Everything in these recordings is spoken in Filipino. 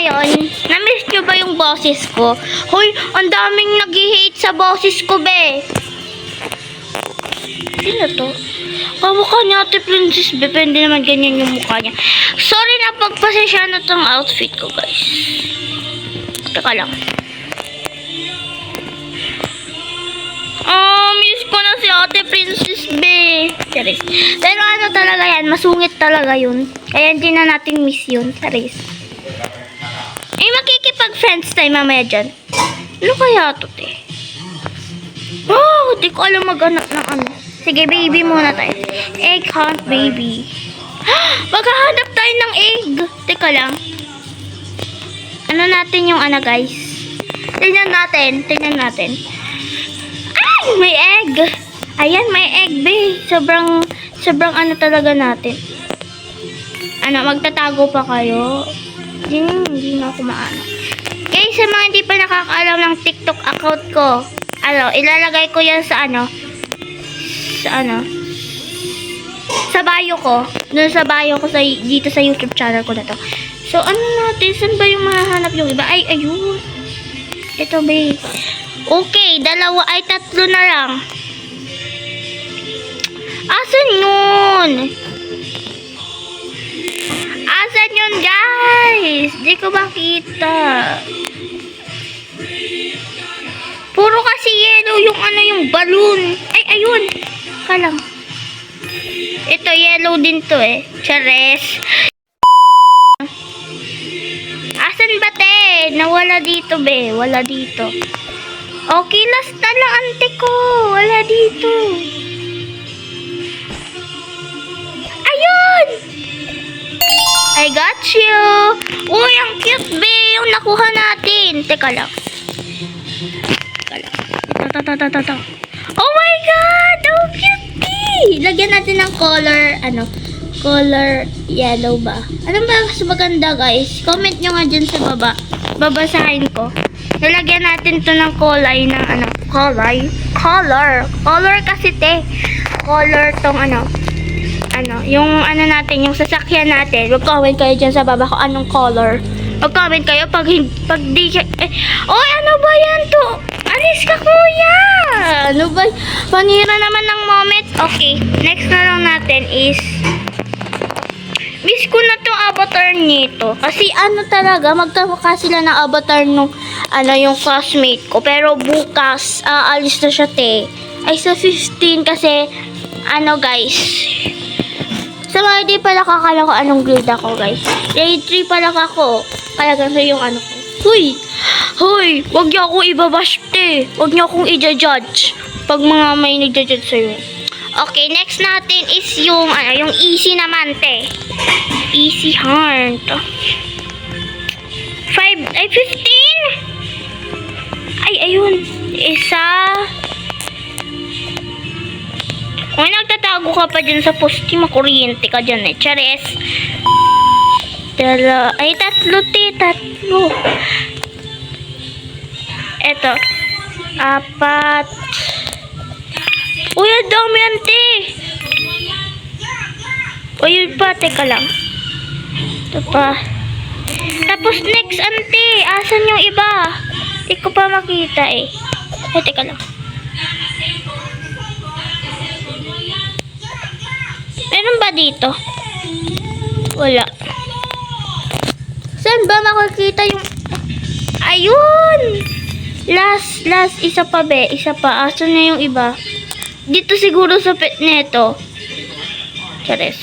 ngayon, na-miss nyo ba yung boses ko? Hoy, ang daming nag-hate sa boses ko, be. Sino to? Kamukha niya Ate Princess, be. Hindi naman ganyan yung mukha niya. Sorry na pagpasensya na tong outfit ko, guys. Teka lang. Miss ko na si Ate Princess, be. Charis. Pero ano talaga yan, masungit talaga yun. Kaya hindi na natin miss yun. Charis. Makikipag-friends tayo mamaya dyan. Ano kaya to, te? Oh, di ko alam mag-anak ng ano. Sige, baby muna tayo. Egg hunt, baby. Maghahanap tayo ng egg. Teka lang. Ano natin yung ano, guys? Tingnan natin. Ay, may egg. Ayan, may egg, be. Sobrang ano talaga natin. Ano, magtatago pa kayo? Hindi na ako maano. Guys, sa mga hindi pa nakakaalam ng TikTok account ko, ilalagay ko yan sa bio ko. Doon sa bio ko dito sa YouTube channel ko na to. So, ano natin? Saan ba yung mahahanap yung iba? Ay, ayun. Ito, be. Okay, tatlo na lang. Asan yun? Asan yun, guys? Di ko makita. Puro kasi yellow yung balloon. Ay, ayun. Kalang. Ito, yellow din to eh. Chares. Asan ba, te? Nawala dito, be. Wala dito. Okay, last na lang, ante ko. Wala dito. Ayun! I got you! Uy, ang cute, be! Yung nakuha natin. Teka lang. Ito. Oh my God! Oh, cute! Lagyan natin ng color yellow ba? Ano ba mas maganda, guys? Comment nyo nga dyan sa baba. Babasahin ko. Nalagyan natin to ng kulay ng color kasi, te. Color tong yung natin, yung sasakyan natin. Mag-comment kayo dyan sa baba kung anong color. Mag-comment kayo pag di oy, ano ba yan to? Alis ka, kuya! Ano ba? Panira naman ng moment. Okay, next na lang natin is miss ko na tong avatar nito. Kasi talaga, magkamukha sila ng avatar nung yung classmate ko. Pero bukas, alis na siya, te. Ay, sa 15 kasi, guys. Sa mga hindi pala kakala ko anong grade ako, guys. Grade 3 pala ako. Kaya ganito yung ko. Hoy, wag niyo akong ibabash, te. Wag niyo akong i-judge pag mga may nag-judge sa'yo. Okay, next natin is yung easy naman, te. Easy heart. 15? Ay, ayun. Isa. Kung nagtatago ka pa dyan sa poste, makuryente ka dyan eh. Chares. Tatlo, te. Tatlo. Eto. 4. Uy, ang dami yan, te. O, yun pa. Teka lang. Ito pa. Tapos next, ante. Asan yung iba? Hindi ko pa makita eh. Ay, teka lang. Meron ba dito? Wala. Saan ba makikita yung... Ayun! Last. Isa pa, be. Isa pa. Asan na yung iba? Dito siguro sa pet neto. Chares.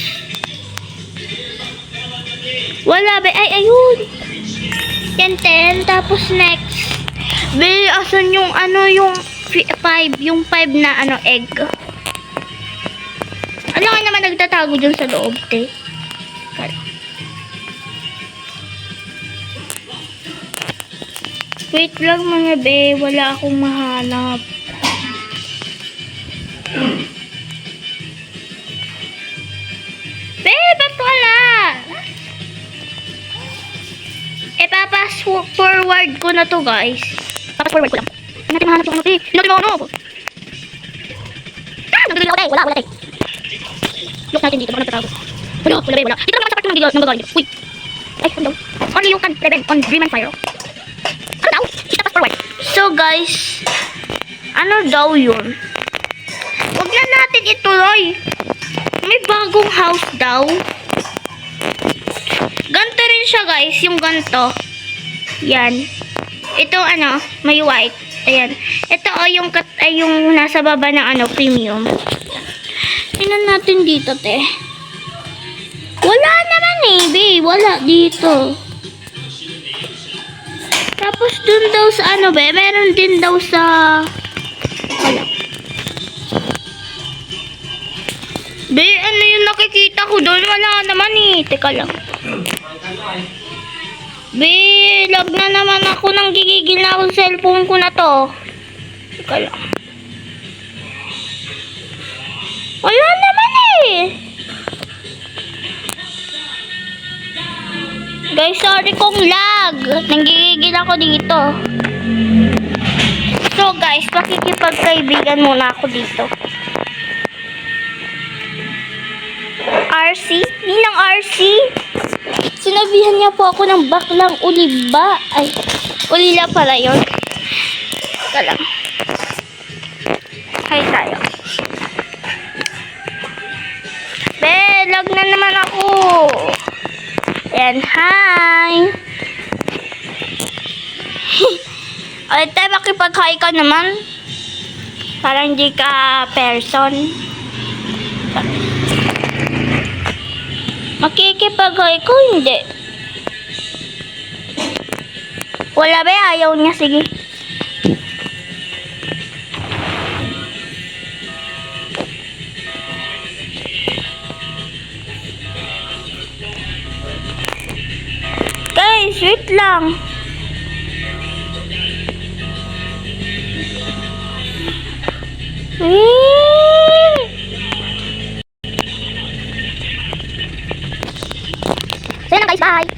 Wala, be. Ay, ayun! Yan, 10. Tapos next. Be, asan yung yung 5? Yung 5 na egg. Ano nga naman nagtatago dyan sa loob, te? Wait lang, mga be. Wala akong mahanap. Be, ba't wala? Papas-forward ko na to, guys. Papas-forward ko lang. Hindi natin mahanap yung te. Hindi natin mahanap. Nagdali ako, te. Wala, te. Look natin dito, baka nagtatago. Wala. Dito naman sa part ng gagaling. Uy. Ay, ano daw? Only you can prevent on Dream and Fire. Ano daw? Kita pass forward. So guys, ano daw yun? Huwag na natin ituloy. May bagong house daw. Ganto rin siya guys, yung ganto. Yan. Ito ano, may white. Ayan. Ito yung nasa baba ng ano, premium. Tingnan natin dito, te. Wala naman eh, babe. Wala dito. Tapos dun daw sa ano, be, meron din daw sa... Wala. Be, ano yung nakikita ko doon? Wala naman eh. Teka lang. Be, lag na naman ako nang gigigil na ako sa cellphone ko na to. Teka lang. Wala naman eh. Guys, sorry kung lag. Nanggigigil ako dito. So guys, makikipagkaibigan muna ako dito. RC? Ninang RC? Sinabihan niya po ako ng baklang uliba. Ay, ulila pala yun. Teka lang. Hi tayo. Be, lag na naman ako. Ayan, hi. Ay, tayo makipag-hi ka naman. Parang hindi ka person. Makikipag-hi ko, hindi. Wala ba? Ayaw niya. Sige. Guys, wait lang. So yun lang guys, bye!